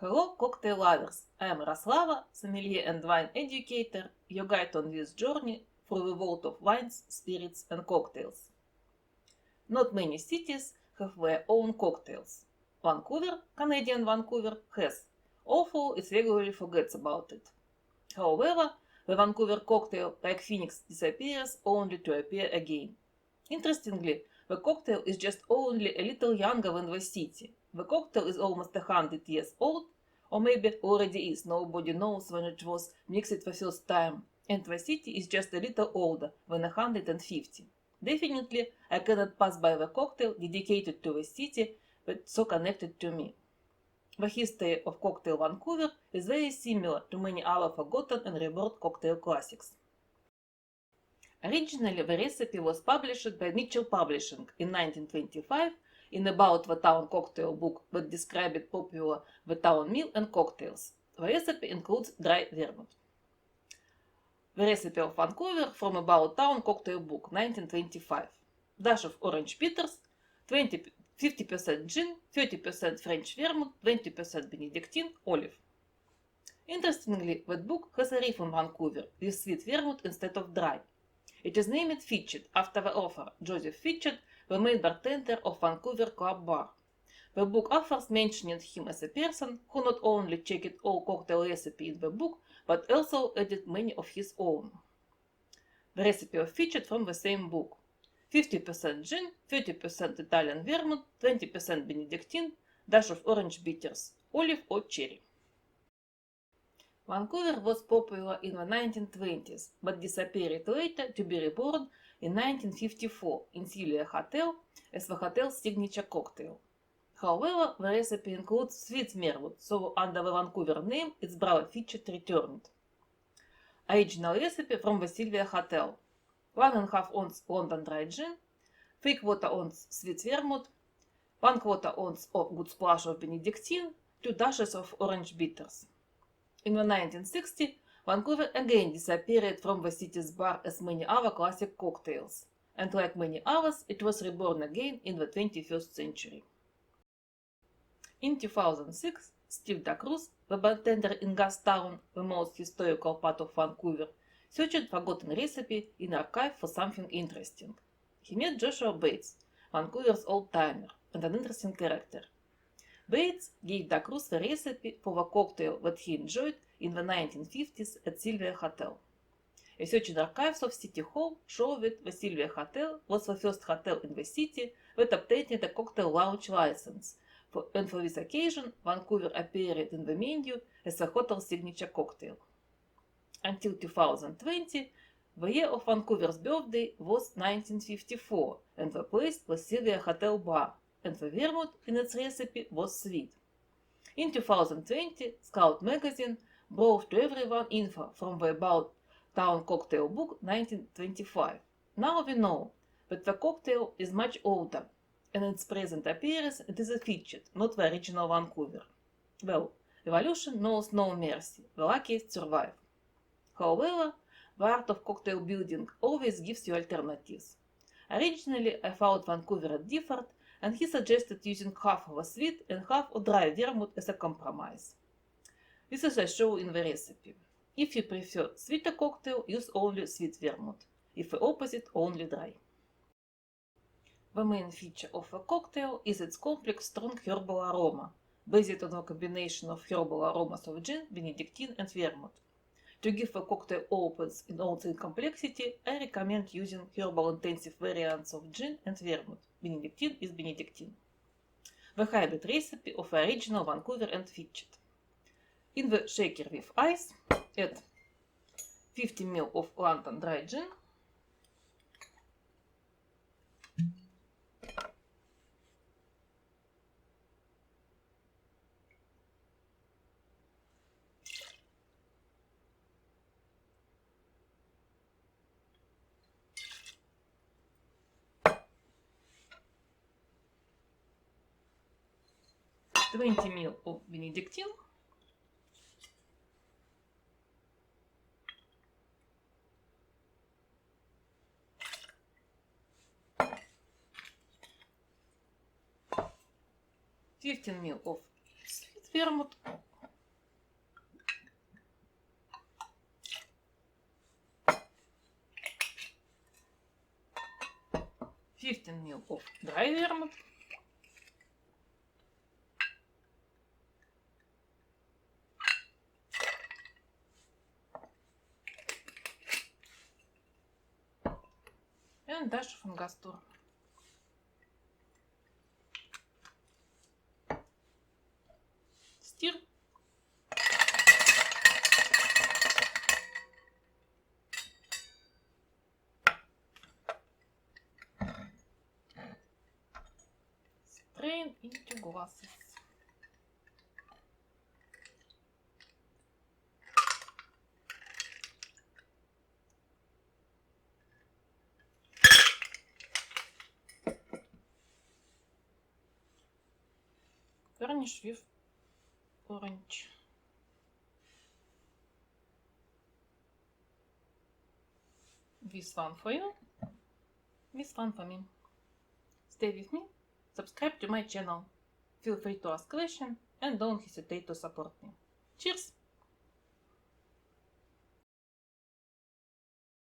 Hello, cocktail lovers! I am Raslava, sommelier and wine educator, your guide on this journey through the world of wines, spirits, and cocktails. Not many cities have their own cocktails. Vancouver, Canadian Vancouver, has, although it regularly forgets about it. However, the Vancouver cocktail, like Phoenix, disappears only to appear again. Interestingly, the cocktail is just only a little younger than the city. The cocktail is almost 100 years old, or maybe already is, nobody knows when it was mixed the first time, and the city is just a little older than 150. Definitely, I cannot pass by the cocktail dedicated to the city, but so connected to me. The history of Cocktail Vancouver is very similar to many other forgotten and revered cocktail classics. Originally, the recipe was published by Mitchell Publishing in 1925 in About the Town cocktail book that described popular the town meal and cocktails. The recipe includes dry vermouth. The recipe of Vancouver from About Town cocktail book 1925. Dash of orange bitters, 50% gin, 30% French vermouth, 20% Benedictine, olive. Interestingly, that book has a reef in Vancouver with sweet vermouth instead of dry. It is named Fitchett after the author, Joseph Fitchett, the main bartender of Vancouver Club Bar. The book authors mentioned him as a person who not only checked all cocktail recipes in the book, but also added many of his own. The recipe of Fitchett from the same book. 50% gin, 30% Italian vermouth, 20% Benedictine, dash of orange bitters, olive or cherry. Vancouver was popular in the 1920s, but disappeared later to be reborn in 1954 in Sylvia Hotel as the hotel's signature cocktail. However, the recipe includes sweet vermouth, so under the Vancouver name its brother Fitchett returned. Original recipe from the Sylvia Hotel. 1.5 ounce London dry gin, 3/4 ounce sweet vermouth, 1/4 ounce of good splash of Benedictine, 2 dashes of orange bitters. In the 1960s, Vancouver again disappeared from the city's bar as many other classic cocktails, and like many others, it was reborn again in the 21st century. In 2006, Steve Dacruz, the bartender in Gastown, the most historical part of Vancouver, searched forgotten recipe in archive for something interesting. He met Joshua Bates, Vancouver's old-timer, and an interesting character. Bates gave Dacruz the recipe for the cocktail that he enjoyed in the 1950s at Sylvia Hotel. A search in archives of City Hall showed that the Sylvia Hotel was the first hotel in the city that obtained a cocktail lounge license, and for this occasion Vancouver appeared in the menu as the hotel's signature cocktail. Until 2020, the year of Vancouver's birthday was 1954, and the place was Sylvia Hotel Bar, and the vermouth in its recipe was sweet. In 2020, Scout magazine brought to everyone info from the About Town cocktail book 1925. Now we know that the cocktail is much older, and in its present appearance it is a Fitchett, not the original Vancouver. Well, evolution knows no mercy, the luckiest survive. However, the art of cocktail building always gives you alternatives. Originally, I thought Vancouver differed, and he suggested using half of a sweet and half of dry vermouth as a compromise. This is as shown in the recipe. If you prefer sweeter cocktail, use only sweet vermouth. If the opposite, only dry. The main feature of the cocktail is its complex strong herbal aroma, based on a combination of herbal aromas of gin, Benedictine and vermouth. To give the cocktail opens in all its complexity, I recommend using herbal-intensive variants of gin and vermouth. Benedictine is Benedictine. The hybrid recipe of the original Vancouver and Fitchett. In the shaker with ice, add 50 ml of London dry gin, $20 ml of Benedictine, $15 ml of sweet vermouth, 15 ml of dry vermouth, and dash of Angostura. Stir. Strain into glasses. Garnish with orange. This one for you, this one for me. Stay with me, subscribe to my channel, feel free to ask questions and don't hesitate to support me. Cheers!